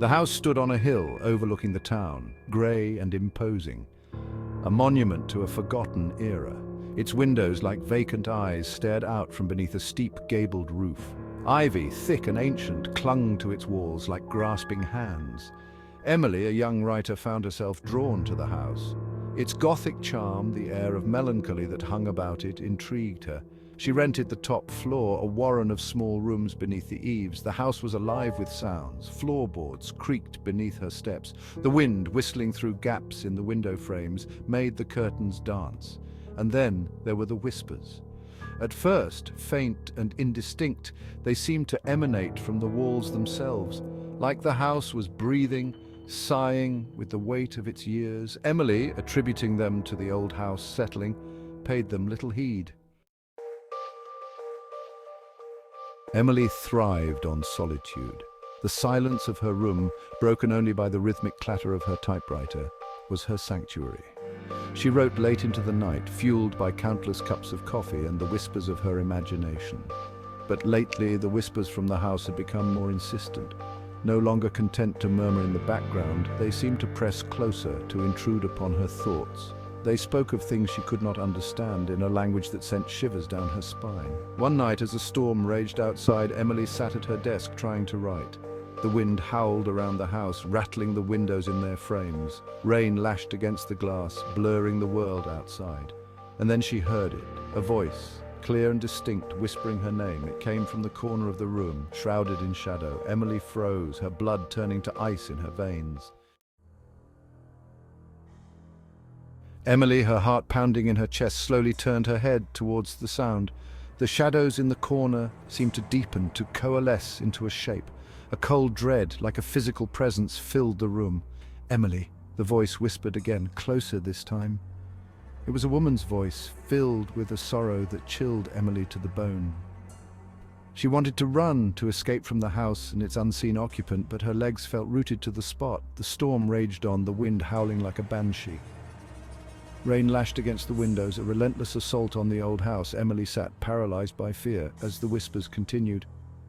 The house stood on a hill overlooking the town, grey and imposing, a monument to a forgotten era. Its windows, like vacant eyes, stared out from beneath a steep, gabled roof. Ivy, thick and ancient, clung to its walls like grasping hands. Emily, a young writer, found herself drawn to the house. Its Gothic charm, the air of melancholy that hung about it, intrigued her. She rented the top floor, a warren of small rooms beneath the eaves. The house was alive with sounds. Floorboards creaked beneath her steps. The wind, whistling through gaps in the window frames, made the curtains dance. And then there were the whispers. At first, faint and indistinct, they seemed to emanate from the walls themselves, like the house was breathing, sighing with the weight of its years. Emily, attributing them to the old house settling, paid them little heed. Emily thrived on solitude. The silence of her room, broken only by the rhythmic clatter of her typewriter, was her sanctuary. She wrote late into the night, fueled by countless cups of coffee and the whispers of her imagination. But lately, the whispers from the house had become more insistent. No longer content to murmur in the background, they seemed to press closer, to intrude upon her thoughts. They spoke of things she could not understand, in a language that sent shivers down her spine. One night, as a storm raged outside, Emily sat at her desk trying to write. The wind howled around the house, rattling the windows in their frames. Rain lashed against the glass, blurring the world outside. And then she heard it, a voice, clear and distinct, whispering her name. It came from the corner of the room, shrouded in shadow. Emily froze, her blood turning to ice in her veins. Emily, her heart pounding in her chest, slowly turned her head towards the sound. The shadows in the corner seemed to deepen, to coalesce into a shape. A cold dread, like a physical presence, filled the room. "Emily," the voice whispered again, closer this time. It was a woman's voice, filled with a sorrow that chilled Emily to the bone. She wanted to run, to escape from the house and its unseen occupant, but her legs felt rooted to the spot. The storm raged on, the wind howling like a banshee. Rain lashed against the windows, a relentless assault on the old house. Emily sat paralyzed by fear as the whispers continued,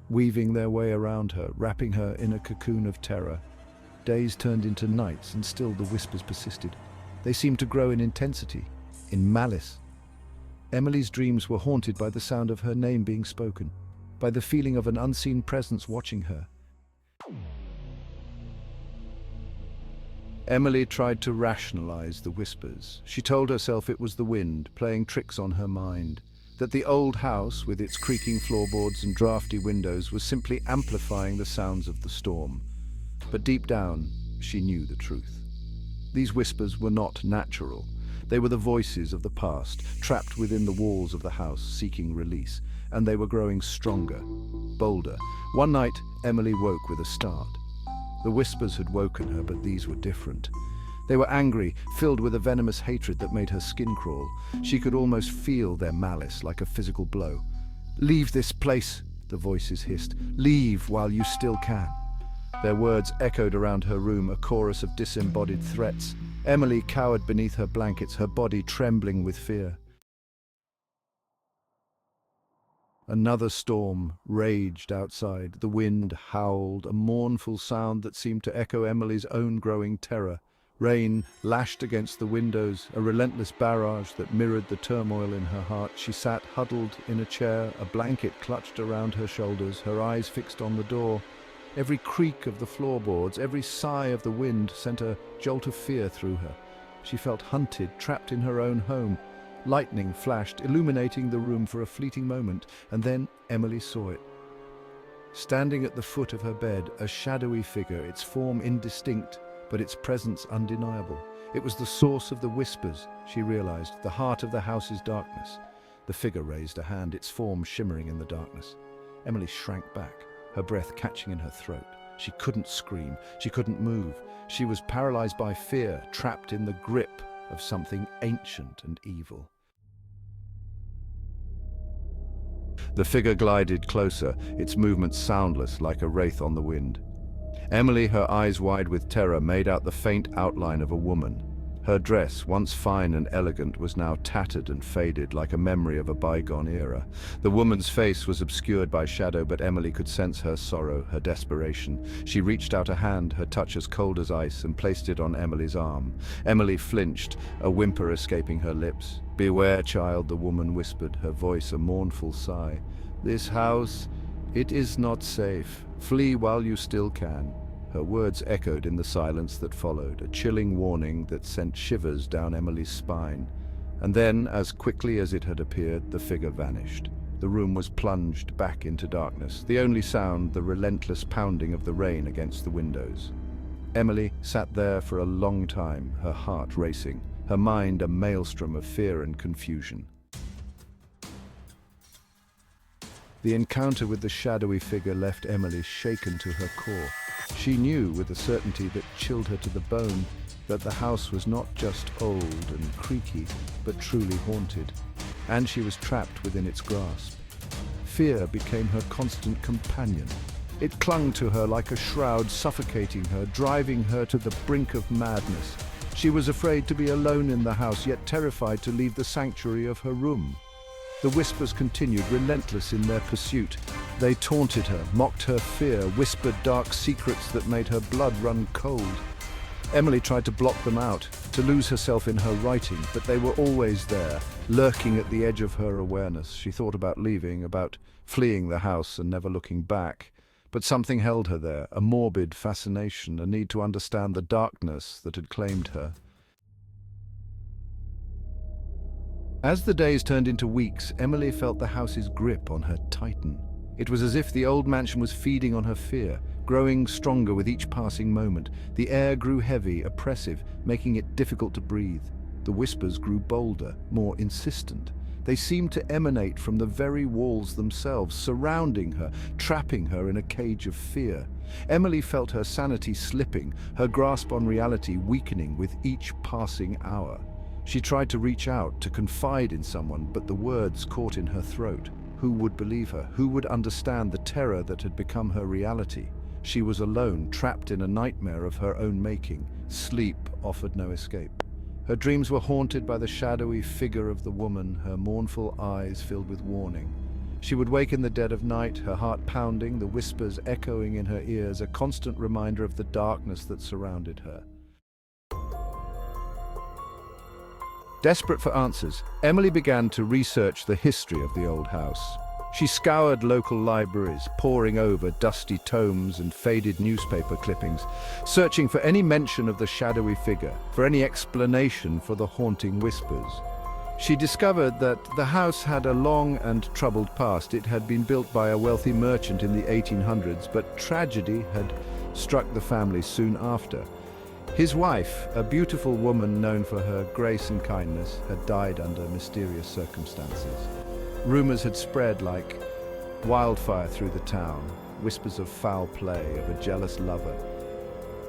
weaving their way around her, wrapping her in a cocoon of terror. Days turned into nights, and still the whispers persisted. They seemed to grow in intensity, in malice. Emily's dreams were haunted by the sound of her name being spoken, by the feeling of an unseen presence watching her. Emily tried to rationalize the whispers. She told herself it was the wind playing tricks on her mind, that the old house, with its creaking floorboards and drafty windows, was simply amplifying the sounds of the storm. But deep down, she knew the truth. These whispers were not natural. They were the voices of the past, trapped within the walls of the house, seeking release. And they were growing stronger, bolder. One night, Emily woke with a start. The whispers had woken her, but these were different. They were angry, filled with a venomous hatred that made her skin crawl. She could almost feel their malice, like a physical blow. "Leave this place," the voices hissed. "Leave while you still can." Their words echoed around her room, a chorus of disembodied threats. Emily cowered beneath her blankets, her body trembling with fear. Another storm raged outside. The wind howled, a mournful sound that seemed to echo Emily's own growing terror. Rain lashed against the windows, a relentless barrage that mirrored the turmoil in her heart. She sat huddled in a chair, a blanket clutched around her shoulders, her eyes fixed on the door. Every creak of the floorboards, every sigh of the wind sent a jolt of fear through her. She felt hunted, trapped in her own home. Lightning flashed, illuminating the room for a fleeting moment, and then Emily saw it. Standing at the foot of her bed, a shadowy figure, its form indistinct, but its presence undeniable. It was the source of the whispers, she realized, the heart of the house's darkness. The figure raised a hand, its form shimmering in the darkness. Emily shrank back, her breath catching in her throat. She couldn't scream, she couldn't move. She was paralyzed by fear, trapped in the grip of something ancient and evil. The figure glided closer, its movements soundless like a wraith on the wind. Emily, her eyes wide with terror, made out the faint outline of a woman. Her dress, once fine and elegant, was now tattered and faded like a memory of a bygone era. The woman's face was obscured by shadow, but Emily could sense her sorrow, her desperation. She reached out a hand, her touch as cold as ice, and placed it on Emily's arm. Emily flinched, a whimper escaping her lips. "Beware, child," the woman whispered, her voice a mournful sigh. "This house, it is not safe. Flee while you still can." Her words echoed in the silence that followed, a chilling warning that sent shivers down Emily's spine. And then, as quickly as it had appeared, the figure vanished. The room was plunged back into darkness, the only sound the relentless pounding of the rain against the windows. Emily sat there for a long time, her heart racing, her mind a maelstrom of fear and confusion. The encounter with the shadowy figure left Emily shaken to her core. She knew with a certainty that chilled her to the bone that the house was not just old and creaky, but truly haunted, and she was trapped within its grasp. Fear became her constant companion. It clung to her like a shroud, suffocating her, driving her to the brink of madness. She was afraid to be alone in the house, yet terrified to leave the sanctuary of her room. The whispers continued, relentless in their pursuit. They taunted her, mocked her fear, whispered dark secrets that made her blood run cold. Emily tried to block them out, to lose herself in her writing, but they were always there, lurking at the edge of her awareness. She thought about leaving, about fleeing the house and never looking back. But something held her there, a morbid fascination, a need to understand the darkness that had claimed her. As the days turned into weeks, Emily felt the house's grip on her tighten. It was as if the old mansion was feeding on her fear, growing stronger with each passing moment. The air grew heavy, oppressive, making it difficult to breathe. The whispers grew bolder, more insistent. They seemed to emanate from the very walls themselves, surrounding her, trapping her in a cage of fear. Emily felt her sanity slipping, her grasp on reality weakening with each passing hour. She tried to reach out, to confide in someone, but the words caught in her throat. Who would believe her? Who would understand the terror that had become her reality? She was alone, trapped in a nightmare of her own making. Sleep offered no escape. Her dreams were haunted by the shadowy figure of the woman, her mournful eyes filled with warning. She would wake in the dead of night, her heart pounding, the whispers echoing in her ears, a constant reminder of the darkness that surrounded her. Desperate for answers, Emily began to research the history of the old house. She scoured local libraries, poring over dusty tomes and faded newspaper clippings, searching for any mention of the shadowy figure, for any explanation for the haunting whispers. She discovered that the house had a long and troubled past. It had been built by a wealthy merchant in the 1800s, but tragedy had struck the family soon after. His wife, a beautiful woman known for her grace and kindness, had died under mysterious circumstances. Rumors had spread like wildfire through the town, whispers of foul play, of a jealous lover,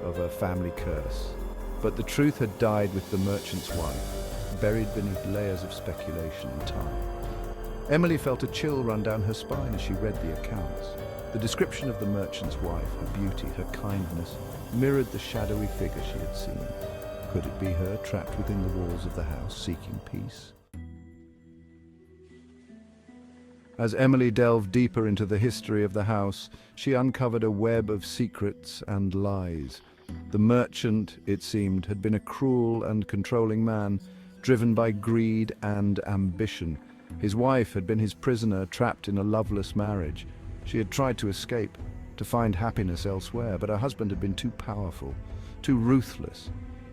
of a family curse. But the truth had died with the merchant's wife, buried beneath layers of speculation and time. Emily felt a chill run down her spine as she read the accounts. The description of the merchant's wife, her beauty, her kindness, mirrored the shadowy figure she had seen. Could it be her trapped within the walls of the house, seeking peace? As Emily delved deeper into the history of the house, she uncovered a web of secrets and lies. The merchant, it seemed, had been a cruel and controlling man, driven by greed and ambition. His wife had been his prisoner, trapped in a loveless marriage. She had tried to escape, to find happiness elsewhere, but her husband had been too powerful, too ruthless.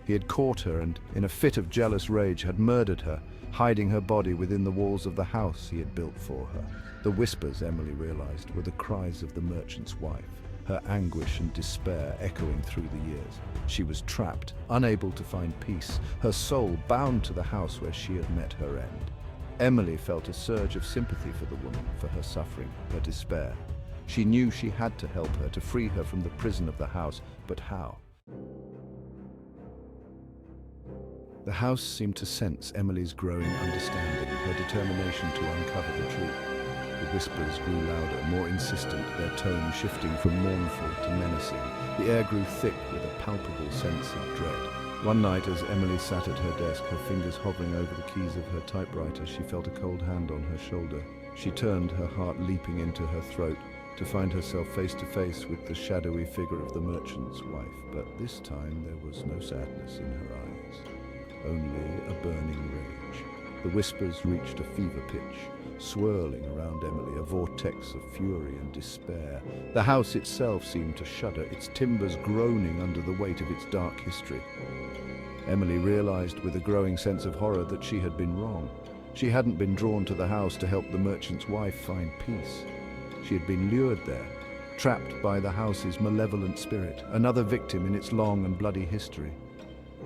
He had caught her and, in a fit of jealous rage, had murdered her, hiding her body within the walls of the house he had built for her. The whispers, Emily realized, were the cries of the merchant's wife, her anguish and despair echoing through the years. She was trapped, unable to find peace, her soul bound to the house where she had met her end. Emily felt a surge of sympathy for the woman, for her suffering, her despair. She knew she had to help her, to free her from the prison of the house, but how? The house seemed to sense Emily's growing understanding, her determination to uncover the truth. The whispers grew louder, more insistent, their tone shifting from mournful to menacing. The air grew thick with a palpable sense of dread. One night, as Emily sat at her desk, her fingers hovering over the keys of her typewriter, she felt a cold hand on her shoulder. She turned, her heart leaping into her throat, to find herself face to face with the shadowy figure of the merchant's wife. But this time there was no sadness in her eyes, only a burning rage. The whispers reached a fever pitch, swirling around Emily, a vortex of fury and despair. The house itself seemed to shudder, its timbers groaning under the weight of its dark history. Emily realized with a growing sense of horror that she had been wrong. She hadn't been drawn to the house to help the merchant's wife find peace. She had been lured there, trapped by the house's malevolent spirit, another victim in its long and bloody history.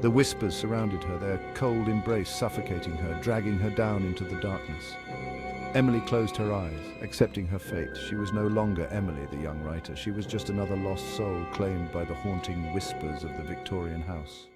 The whispers surrounded her, their cold embrace suffocating her, dragging her down into the darkness. Emily closed her eyes, accepting her fate. She was no longer Emily, the young writer. She was just another lost soul claimed by the haunting whispers of the Victorian house.